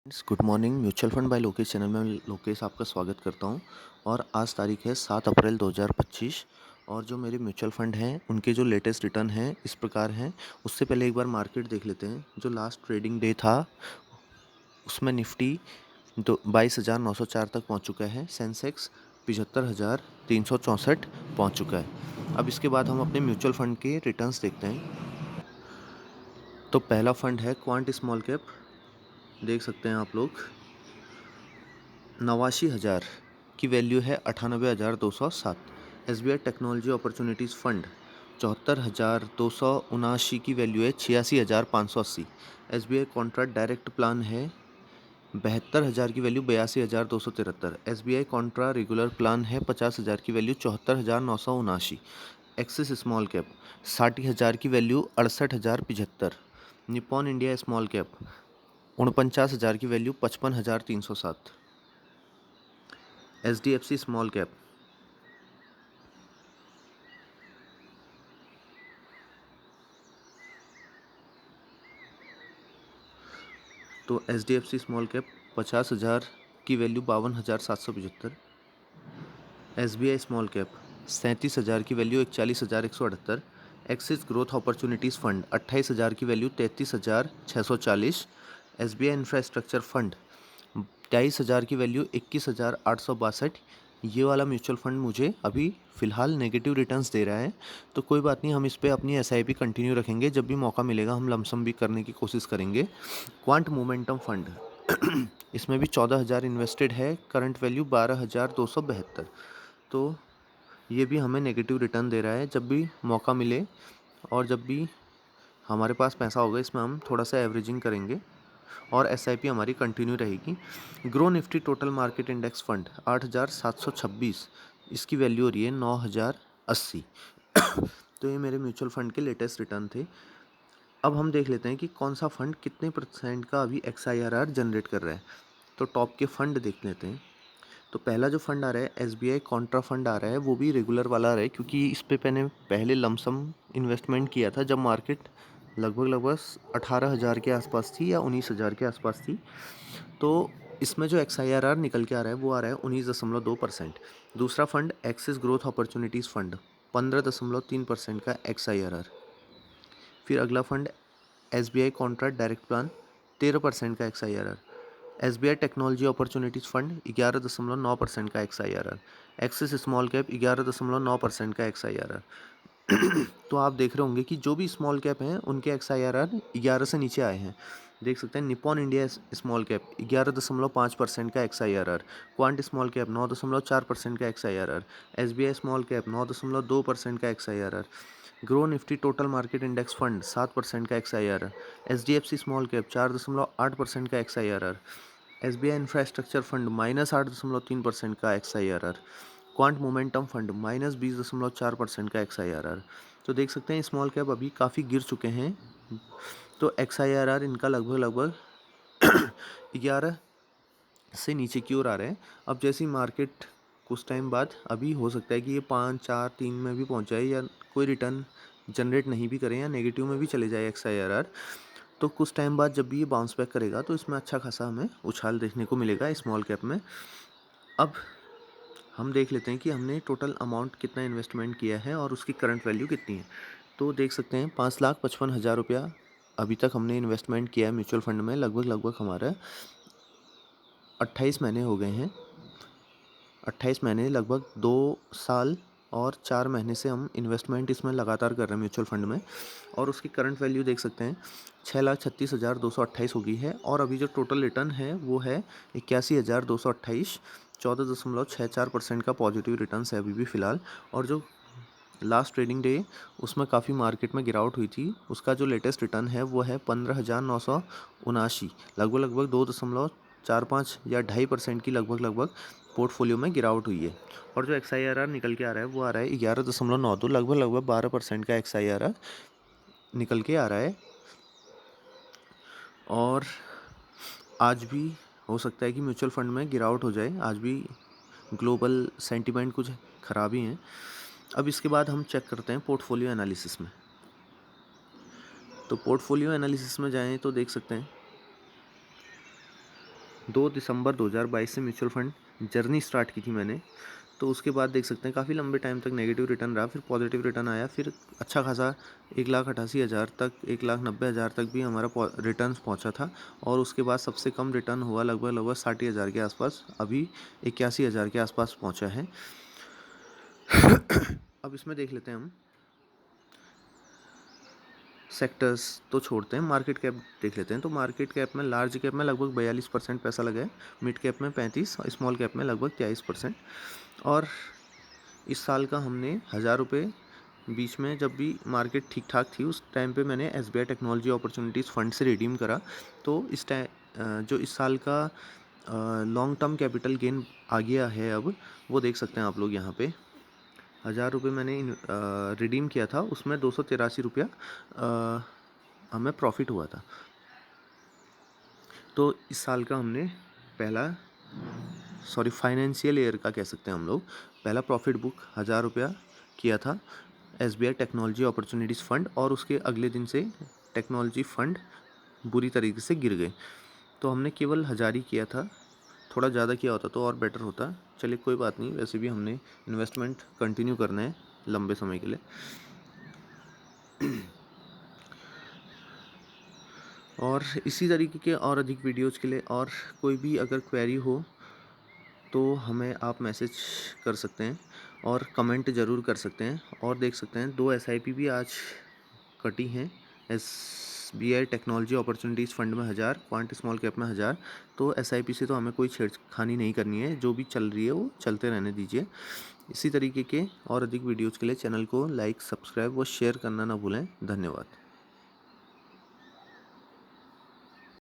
Good morning. Mutual fund by Lokesh channel में लोकेश आपका स्वागत करता हूं। और आज तारीख है 7 अप्रैल 2025। और जो मेरे म्यूचुअल फंड हैं उनके जो लेटेस्ट रिटर्न हैं इस प्रकार हैं। उससे पहले एक बार मार्केट देख लेते हैं। जो लास्ट ट्रेडिंग डे था उसमें निफ्टी 22,904 तक पहुंच चुका है। सेंसेक्स 75,364 पहुंच चुका है। अब इसके बाद हम अपने म्यूचुअल फंड के रिटर्न्स देखते हैं। तो पहला फंड है क्वांट स्मॉल कैप। देख सकते हैं आप लोग 89,000 की वैल्यू है 98,207। SBI टेक्नोलॉजी अपॉर्चुनिटीज़ फंड 74,279 की वैल्यू है 86,580। SBI कॉन्ट्रैक्ट डायरेक्ट प्लान है 72,000 की value 82,273। SBI Contra regular plan है 50,000 की वैल्यू 74,979। एक्सिस स्मॉल कैप 60,000 की value 68,075। Nippon India small cap 49,000 की वैल्यू 55,307। HDFC स्मॉल कैप तो HDFC स्मॉल कैप 50,000 की वैल्यू 52,775। SBI स्मॉल कैप 37,000 की value 41,178। Axis growth opportunities fund 28,000 की वैल्यू 33,640। SBI इंफ्रास्ट्रक्चर फंड 23,000 की value 21,862। ये वाला म्यूचुअल फंड मुझे अभी फ़िलहाल नेगेटिव रिटर्न्स दे रहा है। तो कोई बात नहीं, हम इस पे अपनी SIP कंटिन्यू रखेंगे। जब भी मौका मिलेगा हम लमसम भी करने की कोशिश करेंगे। क्वांट मोमेंटम फंड इसमें भी 14,000 इन्वेस्टेड है। Current value 12,272। तो ये भी हमें नेगेटिव रिटर्न दे रहा है। जब भी मौका मिले और जब भी हमारे पास पैसा होगा इसमें हम थोड़ा सा एवरेजिंग करेंगे और SIP हमारी कंटिन्यू रहेगी। Grow Nifty total market index fund 8,726। इसकी वैल्यू हो रही है 9,080। तो ये मेरे म्यूचुअल फंड के लेटेस्ट रिटर्न थे। अब हम देख लेते हैं कि कौन सा फंड कितने % का अभी XIRR जनरेट कर रहा है। तो टॉप के फंड देख लेते हैं। तो पहला जो फंड आ रहा है SBI कॉन्ट्रा फंड आ रहा है, वो भी रेगुलर वाला आ रहा है क्योंकि इस पे मैंने पहले लमसम इन्वेस्टमेंट किया था जब मार्केट लगभग लगभग 18,000 के आसपास थी या 19,000 के आसपास थी। तो इसमें जो XIRR निकल के आ रहा है वो आ रहा है 19.2%। दूसरा fund axis growth opportunities fund 15.3% का XIRR। फिर अगला fund SBI contract direct plan 13% का XIRR। SBI technology opportunities fund 11.9% का XIRR। एक्सिस स्मॉल कैप 11.9% का XIRR। तो आप देख रहे होंगे कि जो भी स्मॉल कैप हैं उनके XIRR 11 से नीचे आए हैं। देख सकते हैं निप्पॉन इंडिया स्मॉल कैप 11.5% का XIRR। क्वांट स्मॉल कैप 9.4% का XIRR। SBI स्मॉल कैप 9.2% का XIRR। Grow Nifty total market index fund 7% का XIRR। HDFC स्मॉल कैप 4.8% का XIRR। SBI इंफ्रास्ट्रक्चर फंड -8.3% का XIRR। क्वांट मोमेंटम फंड -20.4% का XIRR। तो देख सकते हैं स्मॉल कैप अभी काफ़ी गिर चुके हैं। तो XIRR इनका लगभग लगभग 11 से नीचे की ओर आ रहे हैं। अब जैसी मार्केट कुछ टाइम बाद अभी हो सकता है कि ये 5, 4, 3 में भी पहुंच जाए या कोई रिटर्न जनरेट नहीं भी करें या नेगेटिव में भी चले जाए XIRR। तो कुछ टाइम बाद जब भी ये बाउंस बैक करेगा तो इसमें अच्छा खासा हमें उछाल देखने को मिलेगा स्मॉल कैप में। अब हम देख लेते हैं कि हमने टोटल अमाउंट कितना इन्वेस्टमेंट किया है और उसकी करंट वैल्यू कितनी है। तो देख सकते हैं 5,55,000 रुपया अभी तक हमने इन्वेस्टमेंट किया है म्यूचुअल फंड में। लगभग लगभग हमारा 28 महीने हो गए हैं। 28 महीने लगभग 2 साल और 4 महीने से हम इन्वेस्टमेंट इसमें लगातार कर रहे हैं म्यूचुअल फंड में। और उसकी करंट वैल्यू देख सकते हैं 6,36,228 हो गई है। और अभी जो टोटल रिटर्न है वो है 81,228। 14.64% का पॉजिटिव रिटर्न है अभी भी फ़िलहाल। और जो लास्ट ट्रेडिंग डे उसमें काफ़ी मार्केट में गिरावट हुई थी, उसका जो लेटेस्ट रिटर्न है वो है 15,979। लगभग लगभग 2.45 या 2.5% की लगभग लगभग पोर्टफोलियो में गिरावट हुई है। और जो XIRR निकल के आ रहा है वो आ रहा है 11.92। लगभग लगभग 12% का XIRR निकल के आ रहा है। और आज भी हो सकता है कि म्यूचुअल फंड में गिरावट हो जाए। आज भी ग्लोबल सेंटिमेंट कुछ ख़राब ही हैं। अब इसके बाद हम चेक करते हैं पोर्टफोलियो एनालिसिस में। तो पोर्टफोलियो एनालिसिस में जाएं तो देख सकते हैं 2 दिसंबर 2022 से म्यूचुअल फंड जर्नी स्टार्ट की थी मैंने। तो उसके बाद देख सकते हैं काफ़ी लंबे टाइम तक नेगेटिव रिटर्न रहा, फिर पॉजिटिव रिटर्न आया, फिर अच्छा खासा 1,88,000 तक, 1,90,000 तक भी हमारा रिटर्न्स पहुंचा था। और उसके बाद सबसे कम रिटर्न हुआ लगभग 60,000 के आसपास, अभी 81,000 के आसपास पहुंचा है। अब इसमें देख लेते हैं हम सेक्टर्स तो छोड़ते हैं, मार्केट कैप देख लेते हैं। तो मार्केट कैप में लार्ज कैप में लगभग 42% पैसा लगा है, मिड कैप में 35, स्मॉल कैप में लगभग 23%। और इस साल का हमने 1,000 रुपये बीच में जब भी मार्केट ठीक ठाक थी उस टाइम पे मैंने SBI टेक्नोलॉजी अपॉर्चुनिटीज़ फंड से रिडीम करा। तो इस टाइम जो इस साल का लॉन्ग टर्म कैपिटल गेन आ गया है अब, वो देख सकते हैं आप लोग यहाँ पे। 1,000 रुपये मैंने रिडीम किया था, उसमें 283 रुपया हमें प्रॉफिट हुआ था। तो इस साल का हमने फाइनेंशियल ईयर का कह सकते हैं हम लोग, पहला प्रॉफिट बुक 1,000 रुपया किया था SBI टेक्नोलॉजी अपॉर्चुनिटीज़ फंड, और उसके अगले दिन से टेक्नोलॉजी फंड बुरी तरीके से गिर गए। तो हमने केवल 1,000 ही किया था, थोड़ा ज़्यादा किया होता तो और बेटर होता। चलिए कोई बात नहीं, वैसे भी हमने इन्वेस्टमेंट कंटिन्यू करना है लंबे समय के लिए। और इसी तरीके के और अधिक वीडियोज़ के लिए और कोई भी अगर क्वेरी हो तो हमें आप मैसेज कर सकते हैं और कमेंट ज़रूर कर सकते हैं। और देख सकते हैं 2 SIP भी आज कटी हैं, SBI टेक्नोलॉजी अपॉर्चुनिटीज़ फंड में 1,000, क्वांट स्मॉल कैप में 1,000। तो SIP से तो हमें कोई छेड़खानी नहीं करनी है, जो भी चल रही है वो चलते रहने दीजिए। इसी तरीके के और अधिक वीडियोज़ के लिए चैनल को लाइक, सब्सक्राइब व शेयर करना ना भूलें। धन्यवाद।